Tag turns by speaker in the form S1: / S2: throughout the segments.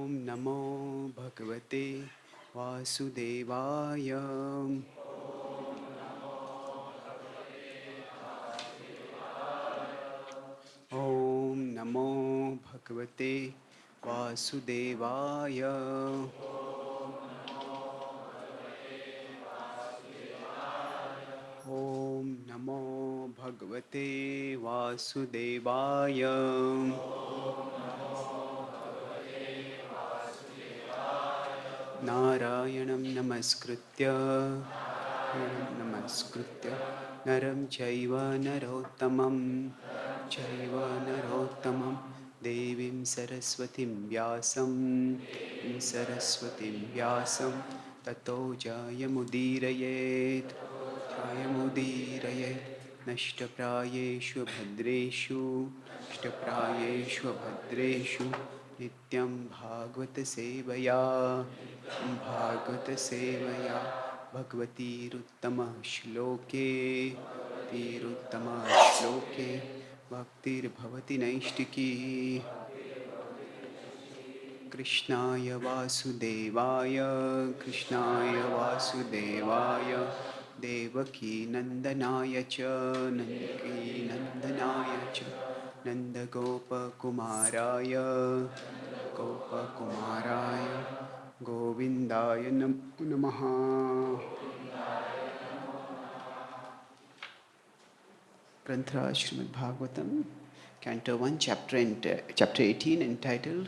S1: नमो भगवते वासुदेवाय। ॐ नमो भगवते वासुदेवाय। ॐ नमो भगवते वासुदेवाय। नारायणं नमस्कृत्य नरं चैव नरोत्तमं देवीं सरस्वतीं व्यासं ततो जयमुदीरयेत् नष्टप्रायेषु भद्रेषु नित्यं भागवत सेवया भगवतीरुत्तमः श्लोके भक्तिर्भवति नैष्टिकी। कृष्णाय वासुदेवाय देवकी नंदनाय च नंदगोपकुमाराय गोविंदाय नमः। Granthra Srimad Bhagavatam, Canto 1, Chapter 18, entitled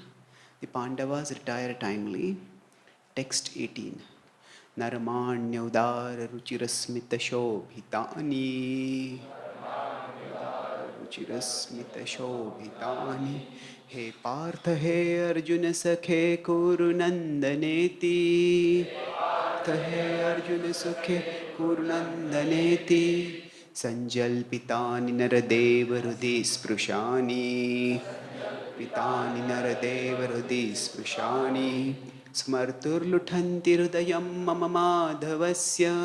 S1: The Pandavas Retire Timely. Text 18. Narmanyodara ruchirasmita shobhitani He Partha He Arjuna Sakhe Kuru Nandaneti Sanjalpitani Naradevarudi Sprushani Smarturluthanti Hridayam Mama Madhavasya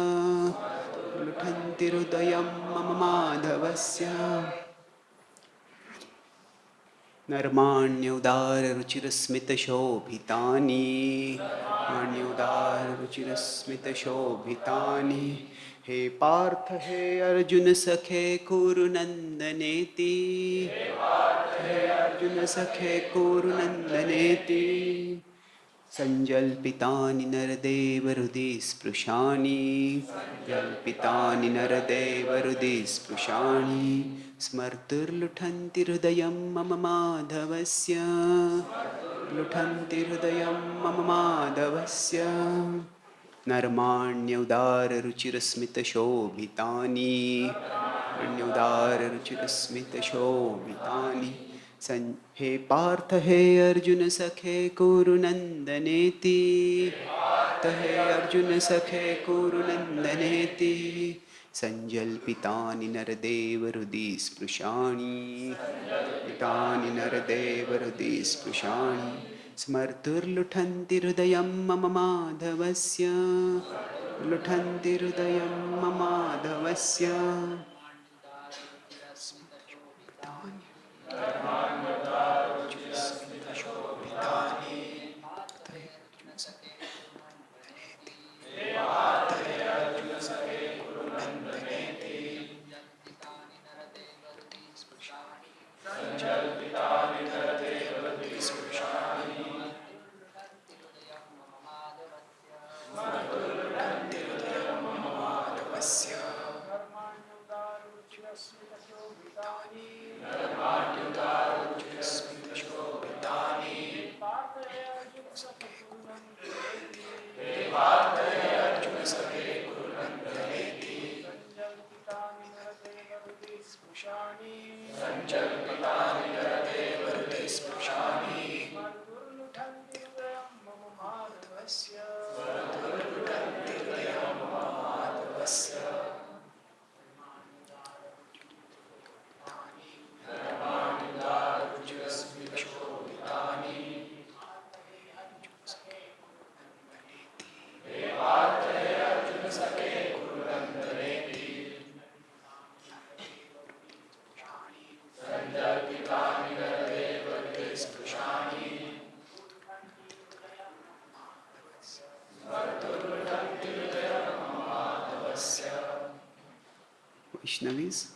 S1: Narmanyodara ruchirasmita shobhitani He Partha He Arjuna Sakhe Kuru Nandaneti Sanjalpitani Naradevarudi Sprushani Smarturluthanti Hridayam Mama Madhavasya Narmanyodara ruchirasmita shobhitani He Partha He Arjuna Sakhe Kuru Nandaneti Sanjalpitani Naradevarudi Sprushani Smarturluthanti Hridayam Mama Madhavasya Vaishnavis.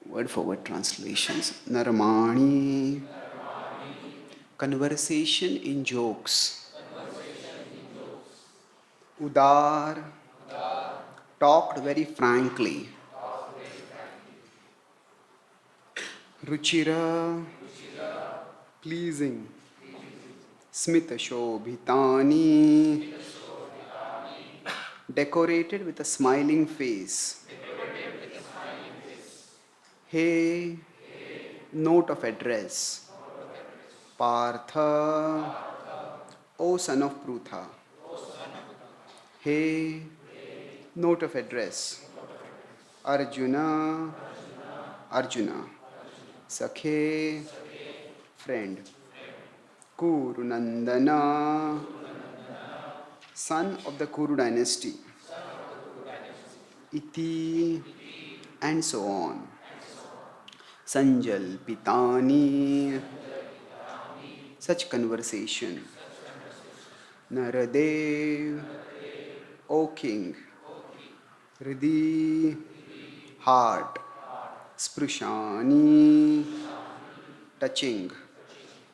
S1: Word for word translations. Narmani. Conversation in jokes. Udar. Talked very frankly. Ruchira. Pleasing. Smita Shobhitani. Decorated with a smiling face. Hey. Note of address. Partha. O son of Prutha. Hey. Note of address. Arjuna. Arjuna. Sakhe. Friend. Kuru Nandana. Son of the Kuru dynasty. Iti. And so on. Sanjal Pitani. Such conversation. Naradev. O king. Hridi. Heart. Sprushani. Touching.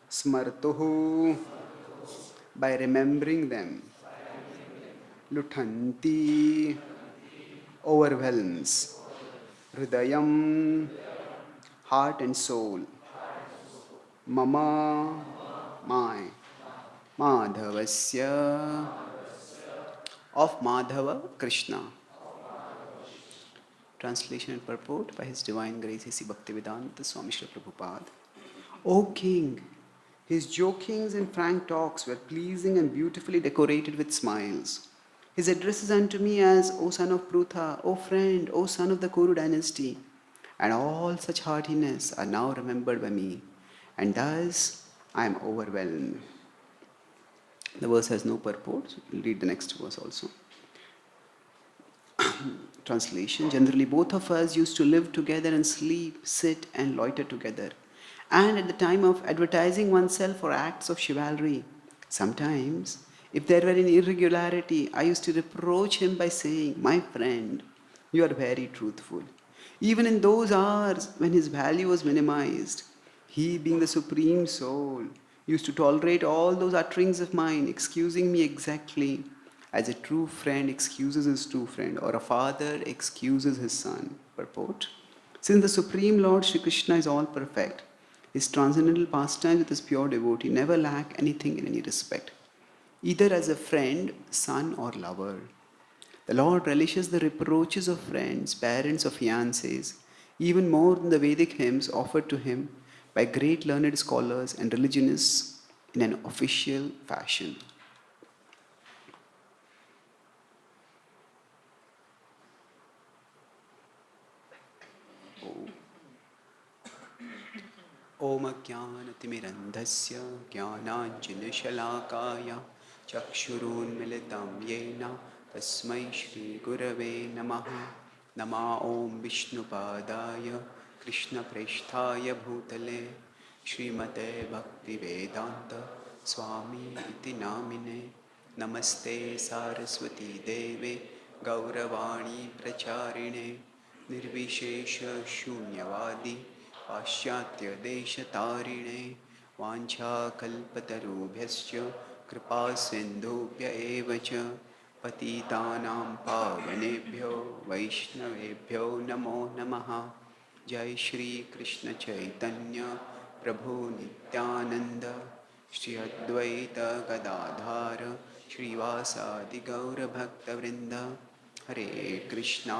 S1: Smartuhu. By remembering them. Luthanti. Overwhelms. Hridayam. Heart and soul. Mama. My. Madhavasya. Of Madhava, Krishna. Translation and purport by His Divine Grace A.C. Bhaktivedanta Swami Srila Prabhupada. O King, his jokings and frank talks were pleasing and beautifully decorated with smiles. His addresses unto me as, O son of Prutha, O friend, O son of the Kuru dynasty, and all such heartiness are now remembered by me, and thus I am overwhelmed. The verse has no purport, so we'll read the next verse also. Translation. Generally, both of us used to live together and sleep, sit and loiter together. And at the time of advertising oneself for acts of chivalry, sometimes, if there were any irregularity, I used to reproach him by saying, my friend, you are very truthful. Even in those hours when his value was minimized, he, being the Supreme Soul, used to tolerate all those utterings of mine, excusing me exactly as a true friend excuses his true friend, or a father excuses his son. Purport. Since the Supreme Lord Shri Krishna is all perfect, his transcendental pastimes with his pure devotee never lack anything in any respect, either as a friend, son, or lover. The Lord relishes the reproaches of friends, parents, or fiancés, even more than the Vedic hymns offered to him by great learned scholars and religionists in an official fashion. Om Jnanatimirandhasya Jnananjanashalakaya Chakshurunmilitam Yena Tasmai Shri Gurave Namaha. Nama Om Vishnupadaya Krishna Presthaya Bhutale Srimate Bhaktivedanta Swami Iti Namine. Namaste Saraswati Deve Gauravani Pracharine Nirvishesha Shunyavadi Paschatya Deshatarine Vancha Kalpatarubhyascha कृपा सिन्धुभ्य एव च पतितानां पावनेभ्यो वैष्णवेभ्यो नमो नमः। जय श्री कृष्ण चैतन्य प्रभु नित्यानंद श्री अद्वैत गदाधार श्रीवासादि गौरभक्तवृंद। हरे कृष्णा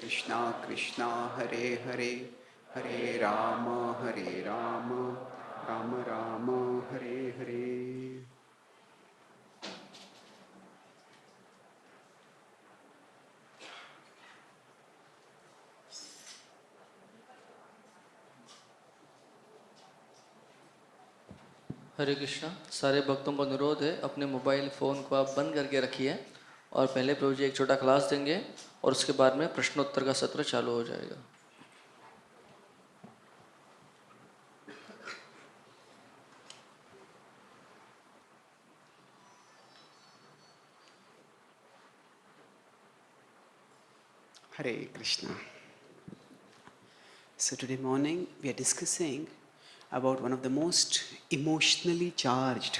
S1: कृष्णा कृष्णा हरे हरे, हरे राम राम राम हरे हरे।
S2: हरे कृष्णा। सारे भक्तों को अनुरोध है अपने मोबाइल फ़ोन को आप बंद करके रखिए और पहले प्रभु जी एक छोटा क्लास देंगे और उसके बाद में प्रश्नोत्तर का सत्र चालू हो जाएगा।
S1: Hare Krishna. So today morning we are discussing about one of the most emotionally charged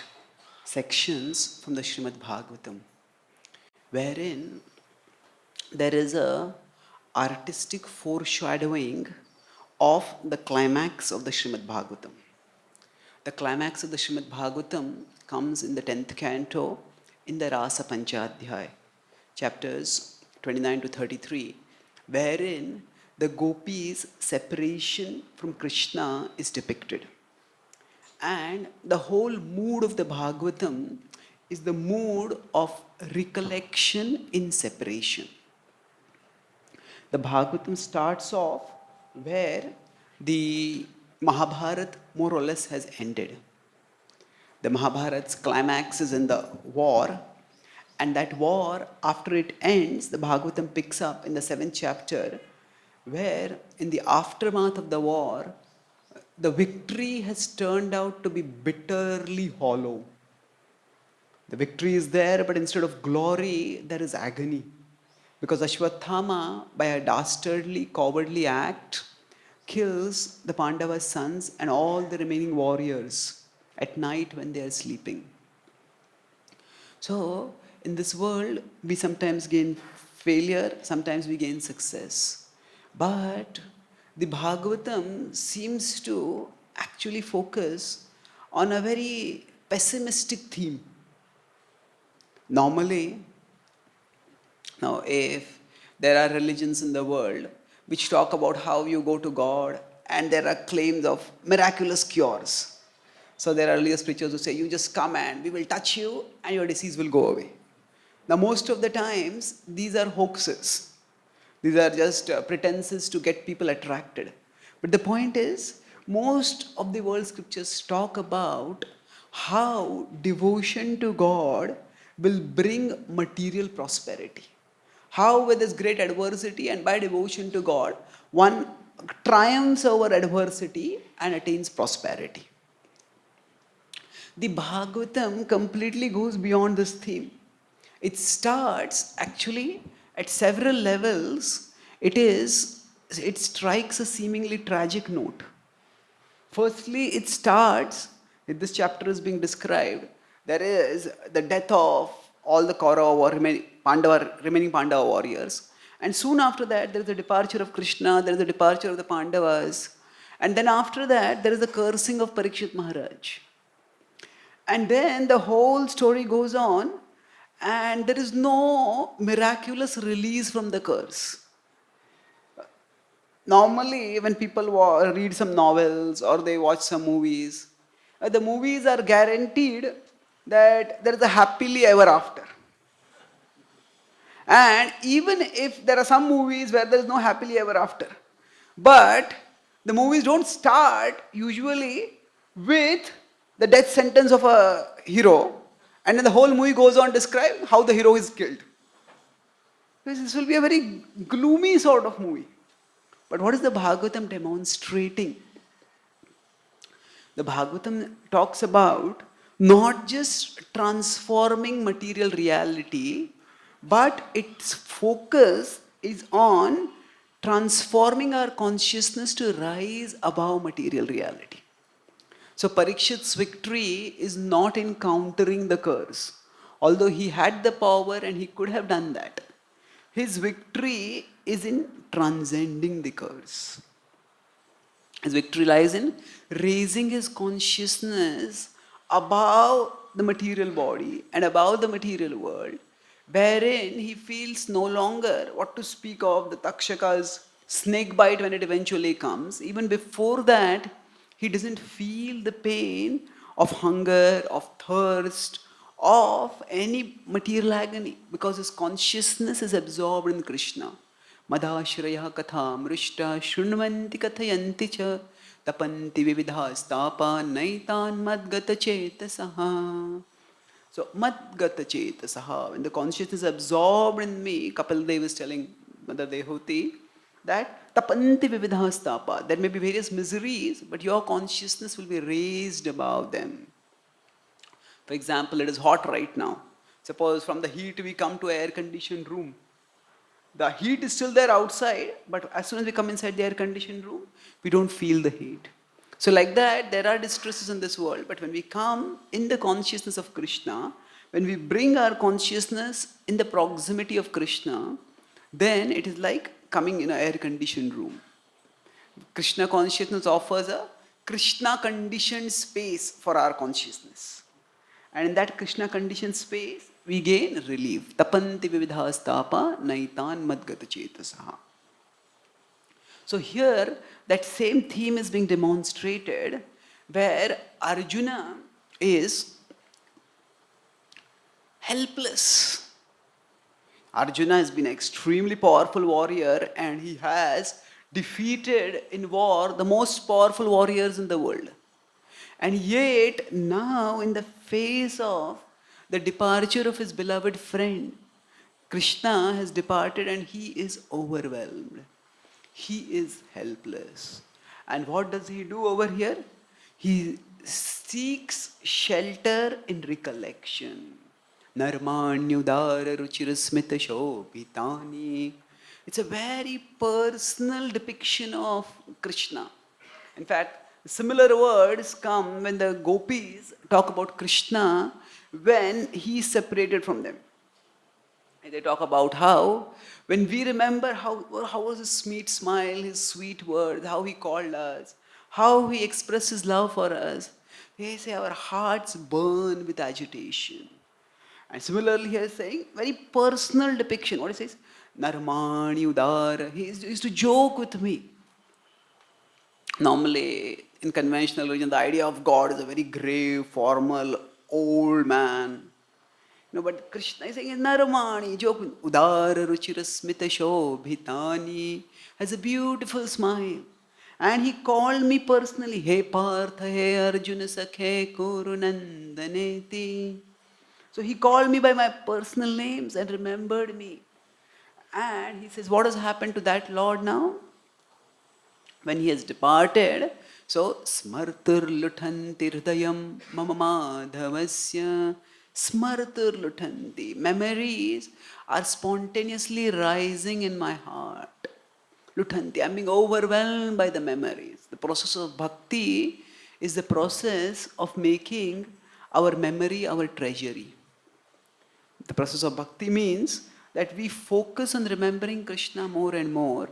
S1: sections from the Srimad Bhagavatam, wherein there is a artistic foreshadowing of the climax of the Srimad Bhagavatam. The climax of the Srimad Bhagavatam comes in the 10th canto in the Rasa Panchadhyaya, chapters 29 to 33, wherein the gopis' separation from Krishna is depicted. And the whole mood of the Bhagavatam is the mood of recollection in separation. The Bhagavatam starts off where the Mahabharata more or less has ended. The Mahabharata's climax is in the war, and that war, after it ends, the Bhagavatam picks up in the 7th chapter, where in the aftermath of the war, the victory has turned out to be bitterly hollow. The victory is there, but instead of glory, there is agony. Because Ashwathama, by a dastardly, cowardly act, kills the Pandavas' sons and all the remaining warriors at night when they are sleeping. So, in this world, we sometimes gain failure, sometimes we gain success. But the Bhagavatam seems to actually focus on a very pessimistic theme. Normally, now if there are religions in the world which talk about how you go to God and there are claims of miraculous cures. So there are religious preachers who say, you just come and we will touch you and your disease will go away. Now most of the times, these are hoaxes. These are just pretenses to get people attracted. But the point is, most of the world scriptures talk about how devotion to God will bring material prosperity. How with this great adversity and by devotion to God, one triumphs over adversity and attains prosperity. The Bhagavatam completely goes beyond this theme. It starts actually at several levels. It strikes a seemingly tragic note. Firstly, it starts, if this chapter is being described, there is the death of all the Kaurava or remaining Pandava warriors. And soon after that, there is the departure of Krishna, there is the departure of the Pandavas. And then after that, there is the cursing of Parikshit Maharaj. And then the whole story goes on, and there is no miraculous release from the curse. Normally, when people read some novels or they watch some movies, the movies are guaranteed that there is a happily ever after. And even if there are some movies where there is no happily ever after, but the movies don't start usually with the death sentence of a hero, and then the whole movie goes on to describe how the hero is killed. This will be a very gloomy sort of movie. But what is the Bhagavatam demonstrating? The Bhagavatam talks about not just transforming material reality, but its focus is on transforming our consciousness to rise above material reality. So Parikshit's victory is not in countering the curse. Although he had the power and he could have done that. His victory is in transcending the curse. His victory lies in raising his consciousness above the material body and above the material world, wherein he feels no longer what to speak of the Takshaka's snake bite when it eventually comes. Even before that, he doesn't feel the pain of hunger, of thirst, of any material agony, because his consciousness is absorbed in Krishna. Madhashraya katha mrishta shrunvanti kathayanti cha tapanti vividhastapa naitan madgata chetasaha. So madgata chetasaha, when the consciousness is absorbed in me, Kapildev is telling Mother Dehuti that tapanti vividhastapa, there may be various miseries, but your consciousness will be raised above them. For example, it is hot right now. Suppose from the heat we come to an air-conditioned room. The heat is still there outside, but as soon as we come inside the air-conditioned room, we don't feel the heat. So like that, there are distresses in this world, but when we come in the consciousness of Krishna, when we bring our consciousness in the proximity of Krishna, then it is like coming in an air-conditioned room. Krishna consciousness offers a Krishna-conditioned space for our consciousness. And in that Krishna conditioned space, we gain relief. Tapanti vividhastapa naitan madgata chetasaha. So here, that same theme is being demonstrated, where Arjuna is helpless. Arjuna has been an extremely powerful warrior, and he has defeated in war the most powerful warriors in the world. And yet, now in the face of the departure of his beloved friend, Krishna has departed and he is overwhelmed. He is helpless. And what does he do over here? He seeks shelter in recollection. Narmanyudara ruchirasmita shobhitani. It's a very personal depiction of Krishna. In fact, similar words come when the gopis talk about Krishna when he is separated from them. And they talk about how, when we remember how was his sweet smile, his sweet words, how he called us, how he expressed his love for us, they say our hearts burn with agitation. And similarly, he is saying very personal depiction. What he says? Narmani Udara. He used to joke with me. Normally, in conventional religion, the idea of God is a very grave, formal, old man. But Krishna is saying, Naramani, joke, Udara Ruchira Smita Shobhitani, has a beautiful smile. And he called me personally, He Partha, He Arjuna Sakhe Kurunandaneti. So he called me by my personal names and remembered me. And he says, what has happened to that Lord now? When he has departed, so Smartur Luthanti Hridayam Mama Madhavasya. Smartur Luthanti. Memories are spontaneously rising in my heart. Luthanti. I'm being overwhelmed by the memories. The process of bhakti is the process of making our memory our treasury. The process of bhakti means that we focus on remembering Krishna more and more,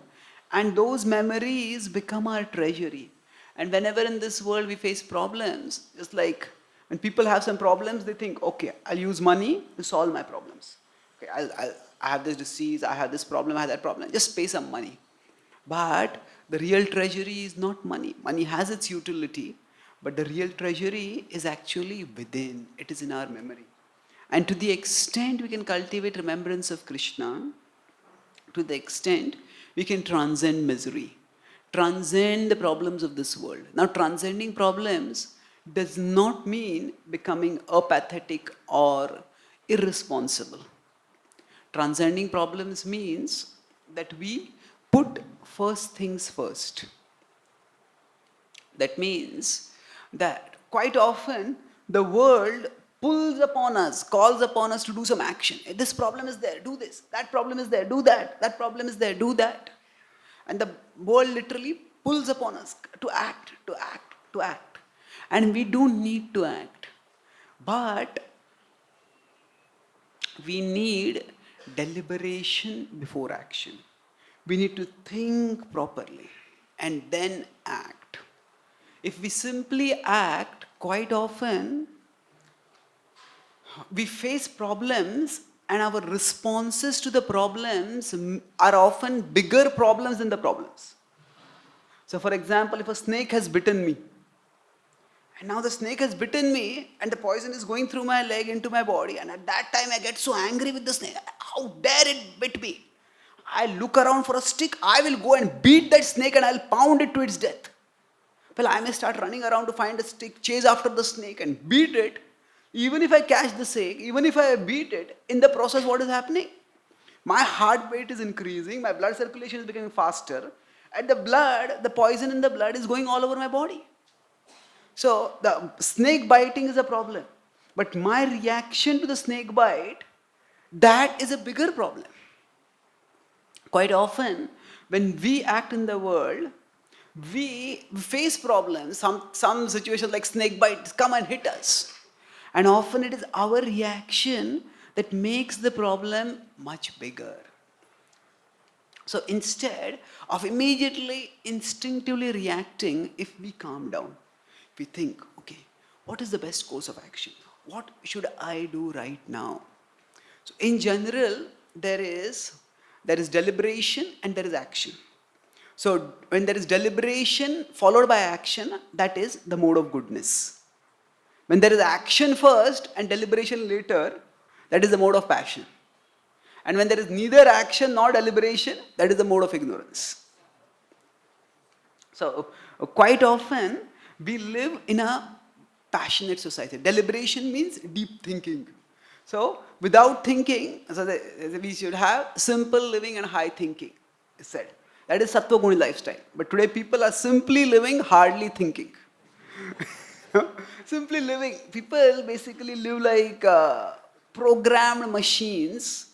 S1: and those memories become our treasury. And whenever in this world we face problems, just like when people have some problems, they think, okay, I'll use money to solve my problems. Okay, I have this disease, I have this problem, I have that problem. Just pay some money. But the real treasury is not money. Money has its utility, but the real treasury is actually within. It is in our memory. And to the extent we can cultivate remembrance of Krishna, to the extent we can transcend misery, transcend the problems of this world. Now, transcending problems does not mean becoming apathetic or irresponsible. Transcending problems means that we put first things first. That means that quite often the world pulls upon us, calls upon us to do some action. This problem is there, do this. That problem is there, do that. That problem is there, do that. And the world literally pulls upon us to act, to act, to act. And we don't need to act. But we need deliberation before action. We need to think properly and then act. If we simply act, quite often we face problems and our responses to the problems are often bigger problems than the problems. So, for example, if a snake has bitten me, and now the snake has bitten me, and the poison is going through my leg into my body, and at that time I get so angry with the snake. How dare it bit me? I look around for a stick, I will go and beat that snake and I'll pound it to its death. Well, I may start running around to find a stick, chase after the snake and beat it. Even if I catch the snake, even if I beat it, in the process, what is happening? My heart rate is increasing, my blood circulation is becoming faster, and the poison in the blood is going all over my body. So, the snake biting is a problem. But my reaction to the snake bite, that is a bigger problem. Quite often, when we act in the world, we face problems, some situations like snake bites come and hit us. And often it is our reaction that makes the problem much bigger. So instead of immediately, instinctively reacting, if we calm down, we think, okay, what is the best course of action? What should I do right now? So in general, there is deliberation and there is action. So when there is deliberation followed by action, that is the mode of goodness. When there is action first and deliberation later, that is the mode of passion. And when there is neither action nor deliberation, that is the mode of ignorance. So quite often we live in a passionate society. Deliberation means deep thinking. So without thinking, we should have simple living and high thinking, is said. That is Sattva Guni lifestyle. But today people are simply living, hardly thinking. Simply living. People basically live like programmed machines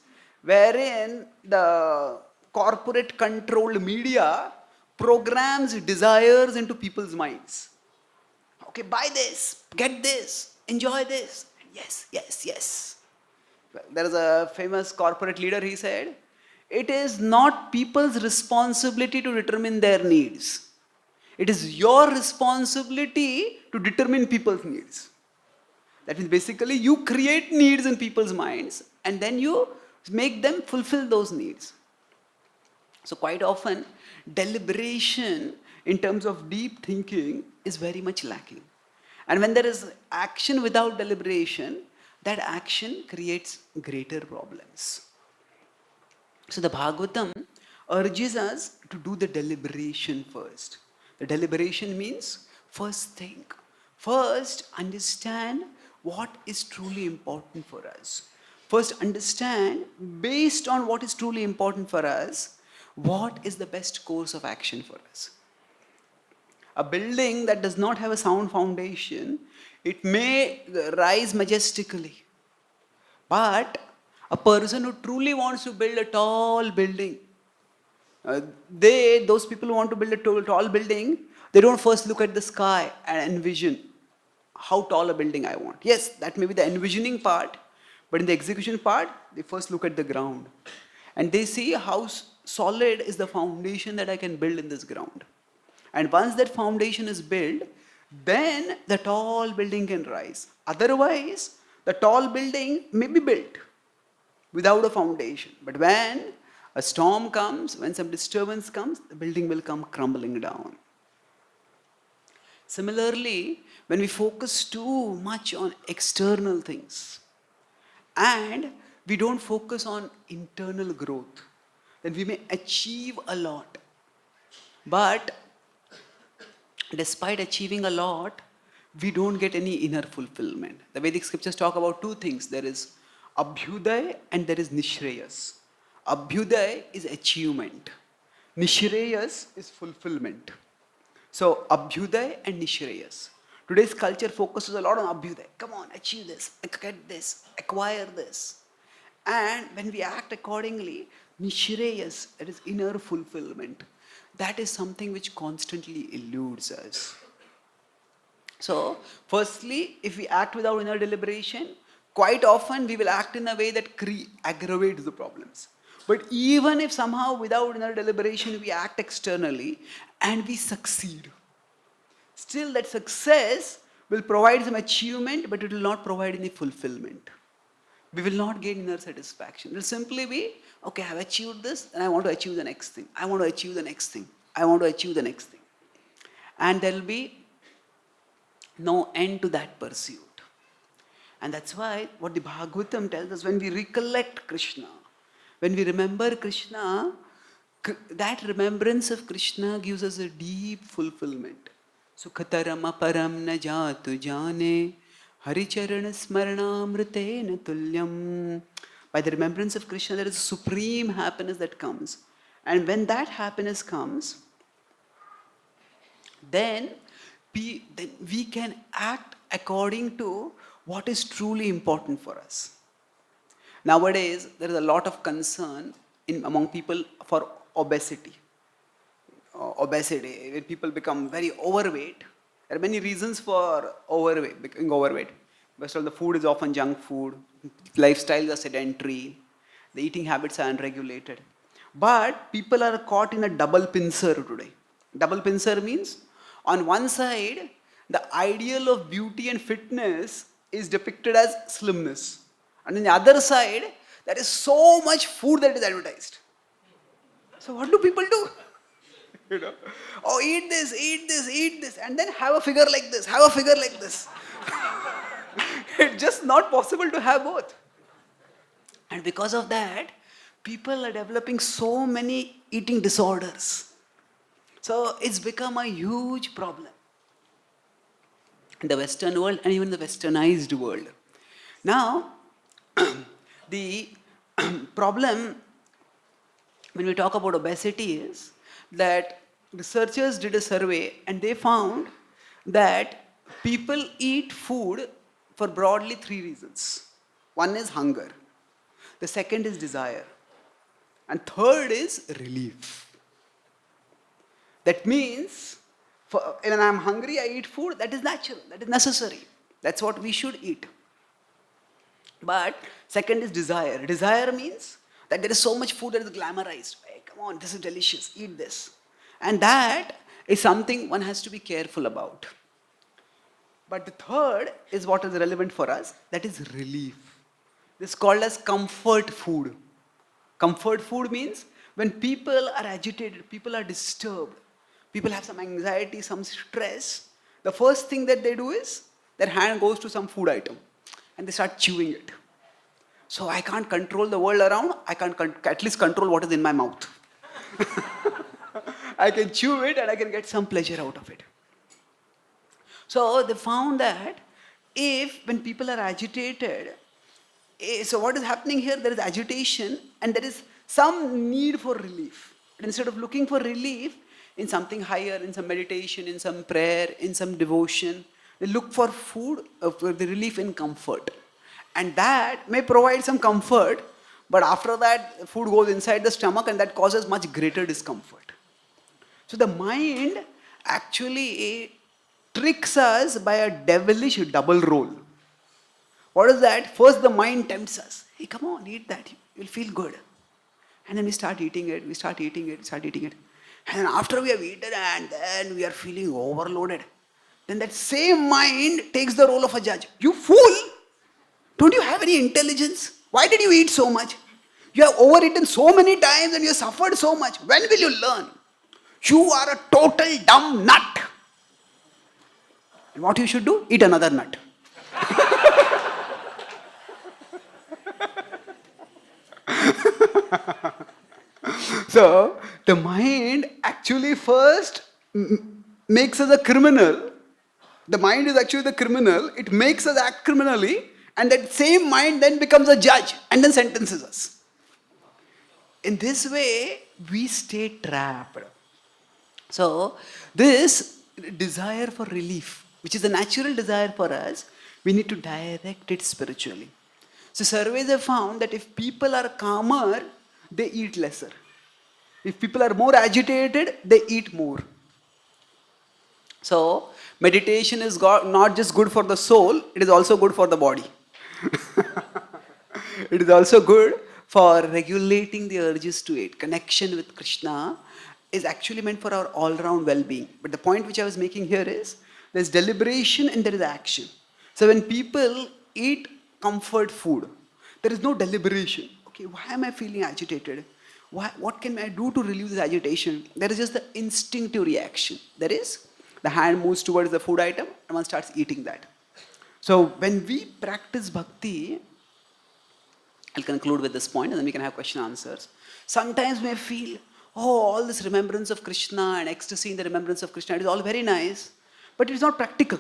S1: wherein the corporate controlled media programs desires into people's minds. Okay, buy this, get this, enjoy this. Yes, yes, yes. There is a famous corporate leader, he said, it is not people's responsibility to determine their needs. It is your responsibility to determine people's needs. That means basically you create needs in people's minds and then you make them fulfill those needs. So quite often, deliberation in terms of deep thinking is very much lacking. And when there is action without deliberation, that action creates greater problems. So the Bhagavatam urges us to do the deliberation first. The deliberation means first think. First understand what is truly important for us. First understand, based on what is truly important for us, what is the best course of action for us. A building that does not have a sound foundation, it may rise majestically. But a person who truly wants to build a tall building, those people who want to build a tall building, they don't first look at the sky and envision how tall a building I want. Yes, that may be the envisioning part, but in the execution part, they first look at the ground. And they see how solid is the foundation that I can build in this ground. And once that foundation is built, then the tall building can rise. Otherwise, the tall building may be built without a foundation. But when a storm comes, when some disturbance comes, the building will come crumbling down. Similarly, when we focus too much on external things and we don't focus on internal growth, then we may achieve a lot. But despite achieving a lot, we don't get any inner fulfillment. The Vedic scriptures talk about two things. There is Abhyuday and there is Nishreyas. Abhyuday is achievement. Nishreyas is fulfillment. So Abhyuday and Nishreyas. Today's culture focuses a lot on Abhyuday. Come on, achieve this, get this, acquire this. And when we act accordingly, Nishreyas, that is inner fulfillment, that is something which constantly eludes us. So, firstly, if we act without inner deliberation, quite often we will act in a way that aggravates the problems. But even if somehow without inner deliberation we act externally and we succeed, still that success will provide some achievement, but it will not provide any fulfillment. We will not gain inner satisfaction. It will simply be, okay, I have achieved this and I want to achieve the next thing. I want to achieve the next thing. I want to achieve the next thing. And there will be no end to that pursuit. And that's why what the Bhagavatam tells us, when we recollect Krishna, when we remember Krishna, that remembrance of Krishna gives us a deep fulfillment. Sukhataram aparam na jatu jane, haricharana smaranamritena tulyam. By the remembrance of Krishna, there is supreme happiness that comes. And when that happiness comes, then we can act according to what is truly important for us. Nowadays, there is a lot of concern among people for obesity. When people become very overweight, there are many reasons for becoming overweight. First of all, the food is often junk food, lifestyles are sedentary, the eating habits are unregulated. But people are caught in a double pincer today. Double pincer means, on one side, the ideal of beauty and fitness is depicted as slimness. And on the other side, there is so much food that is advertised. So what do people do? Oh, eat this, eat this, eat this, and then have a figure like this, have a figure like this. It's just not possible to have both. And because of that, people are developing so many eating disorders. So it's become a huge problem in the Western world and even the westernized world. Now, the problem when we talk about obesity is that researchers did a survey and they found that people eat food for broadly 3 reasons. One is hunger, the second is desire, and third is relief. That means, when I'm hungry, I eat food. That is natural, that is necessary. That's what we should eat. But second is desire. Desire means that there is so much food that is glamorized. Hey, come on, this is delicious, eat this. And that is something one has to be careful about. But the third is what is relevant for us, that is relief. This is called as comfort food. Comfort food means when people are agitated, people are disturbed, people have some anxiety, some stress, the first thing that they do is their hand goes to some food item and they start chewing it. So I can't control the world around, I can at least control what is in my mouth. I can chew it and I can get some pleasure out of it. So they found that when people are agitated, so what is happening here? There is agitation and there is some need for relief. And instead of looking for relief in something higher, in some meditation, in some prayer, in some devotion, they look for food, for the relief in comfort. And that may provide some comfort, but after that, food goes inside the stomach and that causes much greater discomfort. So the mind actually tricks us by a devilish double role. What is that? First the mind tempts us. Hey, come on, eat that. You'll feel good. And then we start eating it, And then after we have eaten and then we are feeling overloaded. Then that same mind takes the role of a judge. You fool! Don't you have any intelligence? Why did you eat so much? You have overeaten so many times and you have suffered so much. When will you learn? You are a total dumb nut. And what you should do? Eat another nut. So, the mind actually first makes us a criminal. The mind is actually the criminal. It makes us act criminally. And that same mind then becomes a judge and then sentences us. In this way, we stay trapped. So, this desire for relief, which is a natural desire for us, we need to direct it spiritually. So, surveys have found that if people are calmer, they eat lesser. If people are more agitated, they eat more. So, meditation is not just good for the soul, it is also good for the body. It is also good for regulating the urges to it. Connection with Krishna is actually meant for our all-round well-being. But the point which I was making here is, there's deliberation and there is action. So when people eat comfort food, there is no deliberation. Okay, why am I feeling agitated? What can I do to relieve this agitation? There is just the instinctive reaction. There is, the hand moves towards the food item and one starts eating that. So when we practice bhakti, I'll conclude with this point and then we can have question answers. Sometimes we feel, oh, all this remembrance of Krishna and ecstasy in the remembrance of Krishna, it is all very nice, but it is not practical.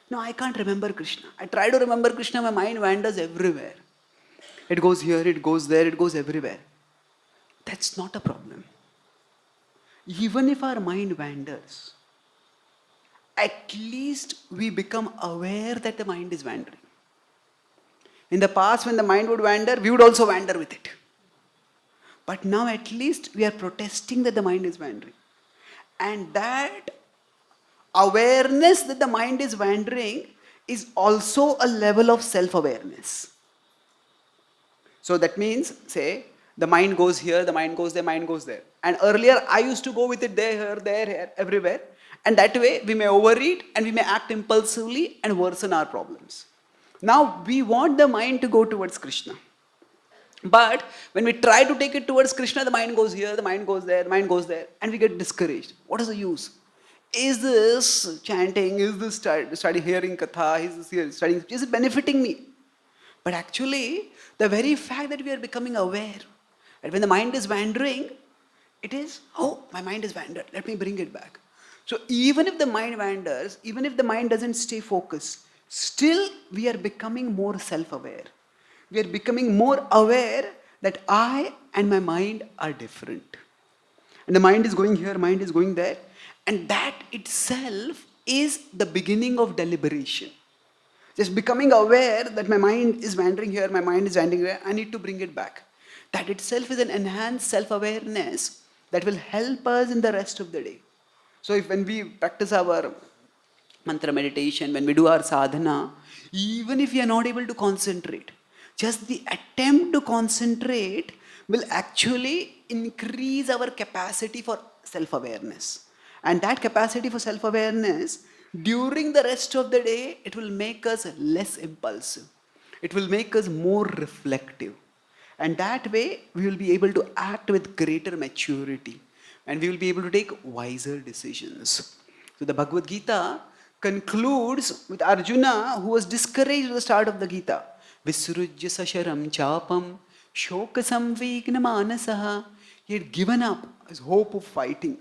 S1: No, I can't remember Krishna. I try to remember Krishna, my mind wanders everywhere. It goes here, it goes there, it goes everywhere. That's not a problem. Even if our mind wanders, at least we become aware that the mind is wandering. In the past, when the mind would wander, we would also wander with it. But now at least we are protesting that the mind is wandering. And that awareness that the mind is wandering is also a level of self-awareness. So that means, say, the mind goes here, the mind goes there, mind goes there. And earlier I used to go with it there, here, everywhere. And that way we may overeat and we may act impulsively and worsen our problems. Now we want the mind to go towards Krishna. But when we try to take it towards Krishna, the mind goes here, the mind goes there, the mind goes there, and we get discouraged. What is the use? Is this chanting, is this study hearing katha, is this here studying, is it benefiting me? But actually, the very fact that we are becoming aware, that when the mind is wandering, it is, oh, my mind is wandered, let me bring it back. So even if the mind wanders, even if the mind doesn't stay focused, still we are becoming more self-aware. We are becoming more aware that I and my mind are different. And the mind is going here, mind is going there. And that itself is the beginning of deliberation. Just becoming aware that my mind is wandering here, my mind is wandering there, I need to bring it back. That itself is an enhanced self-awareness that will help us in the rest of the day. So when we practice our mantra meditation, when we do our sadhana, even if we are not able to concentrate, just the attempt to concentrate will actually increase our capacity for self-awareness. And that capacity for self-awareness, during the rest of the day, it will make us less impulsive. It will make us more reflective. And that way, we will be able to act with greater maturity. And we will be able to take wiser decisions. So the Bhagavad-gita concludes with Arjuna, who was discouraged at the start of the Gita. Visrujya sasharam chapam shoka samvigna manasaha. He had given up his hope of fighting.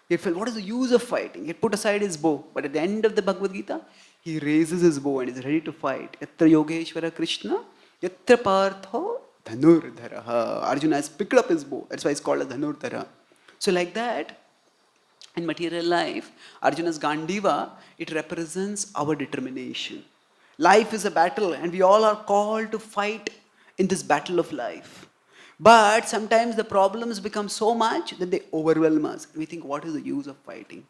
S1: He felt, what is the use of fighting? He had put aside his bow. But at the end of the Bhagavad-gita, he raises his bow and is ready to fight. Yatra Yogeshwara Krishna, Yatra Partho Dhanurdharaha. Arjuna has picked up his bow. That's why it's called a Dhanurdhara. So like that, in material life, Arjuna's Gandiva, it represents our determination. Life is a battle and we all are called to fight in this battle of life. But sometimes the problems become so much that they overwhelm us. We think, what is the use of fighting?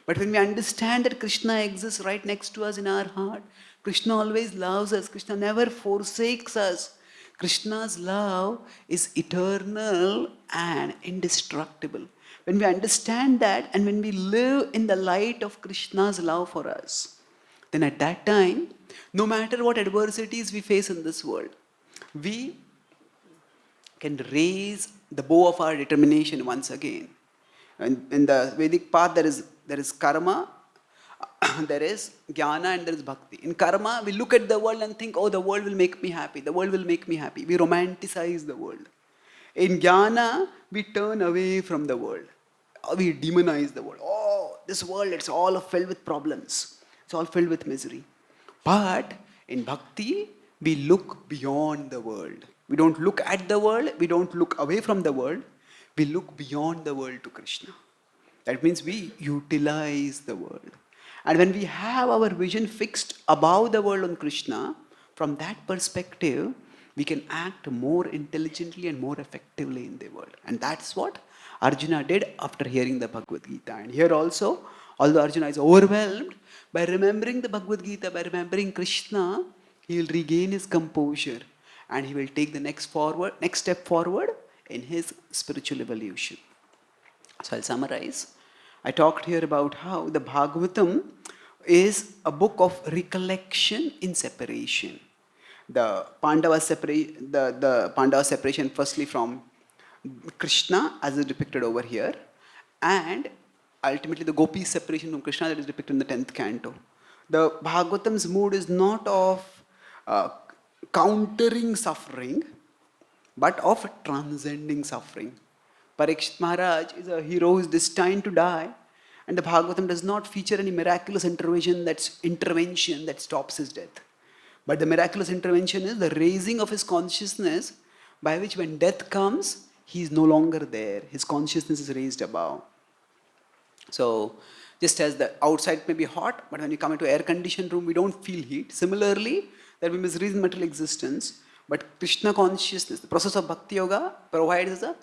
S1: But when we understand that Krishna exists right next to us in our heart, Krishna always loves us. Krishna never forsakes us. Krishna's love is eternal and indestructible. When we understand that and when we live in the light of Krishna's love for us, then at that time, no matter what adversities we face in this world, we can raise the bow of our determination once again. And in the Vedic path, there is karma, there is jnana, and there is bhakti. In karma, we look at the world and think, oh, the world will make me happy. The world will make me happy. We romanticize the world. In jnana, we turn away from the world. We demonize the world. Oh, this world, it's all filled with problems. It's all filled with misery. But in bhakti, we look beyond the world. We don't look at the world. We don't look away from the world. We look beyond the world to Krishna. That means we utilize the world. And when we have our vision fixed above the world on Krishna, from that perspective, we can act more intelligently and more effectively in the world. And that's what Arjuna did after hearing the Bhagavad-gita. And here also, Although Arjuna is overwhelmed, by remembering the Bhagavad-gita, by remembering Krishna, he will regain his composure and he will take the next step forward in his spiritual evolution. So I'll summarize. I talked here about how the Bhagavatam is a book of recollection in separation. The Pandavas separation firstly from Krishna as is depicted over here, and ultimately the gopis separation from Krishna that is depicted in the 10th canto. The Bhagavatam's mood is not of countering suffering, but of transcending suffering. Parikshit Maharaj is a hero who is destined to die, and the Bhagavatam does not feature any miraculous intervention that stops his death. But the miraculous intervention is the raising of his consciousness, by which when death comes, he is no longer there. His consciousness is raised above. So, just as the outside may be hot, but when you come into air-conditioned room, we don't feel heat. Similarly, there will be miseries in material existence, but Krishna consciousness, the process of Bhakti Yoga provides us a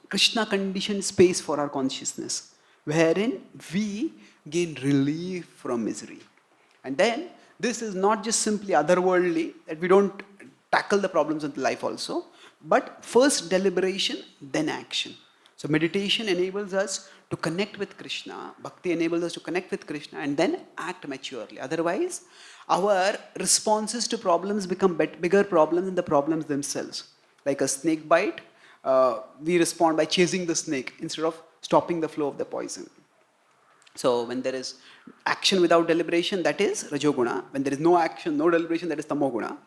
S1: Krishna-conditioned space for our consciousness, wherein we gain relief from misery. And then, this is not just simply otherworldly, that we don't tackle the problems of life also, but first deliberation, then action. So meditation enables us to connect with Krishna, bhakti enables us to connect with Krishna and then act maturely. Otherwise, our responses to problems become bigger problems than the problems themselves. Like a snake bite, we respond by chasing the snake instead of stopping the flow of the poison. So when there is action without deliberation, that is Rajoguna. When there is no action, no deliberation, that is Tamoguna.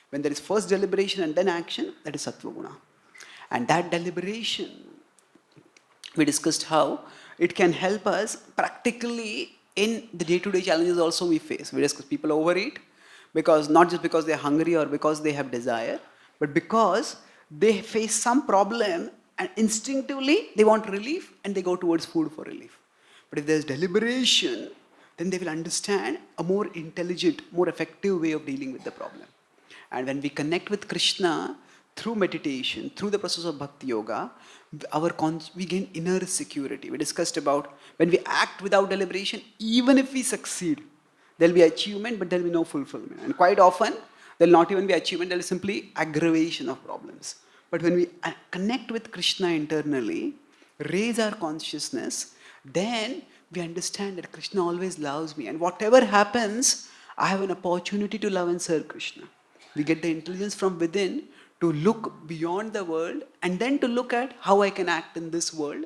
S1: When there is first deliberation and then action, that is Sattvaguna. And that deliberation, we discussed how it can help us practically in the day-to-day challenges also we face. We discussed people overeat, because not just because they are hungry or because they have desire, but because they face some problem and instinctively they want relief and they go towards food for relief. But if there's deliberation, then they will understand a more intelligent, more effective way of dealing with the problem. And when we connect with Krishna through meditation, through the process of Bhakti Yoga, we gain inner security. We discussed about when we act without deliberation, even if we succeed, there will be achievement, but there will be no fulfillment. And quite often, there will not even be achievement, there is simply aggravation of problems. But when we connect with Krishna internally, raise our consciousness, then we understand that Krishna always loves me. And whatever happens, I have an opportunity to love and serve Krishna. We get the intelligence from within to look beyond the world and then to look at how I can act in this world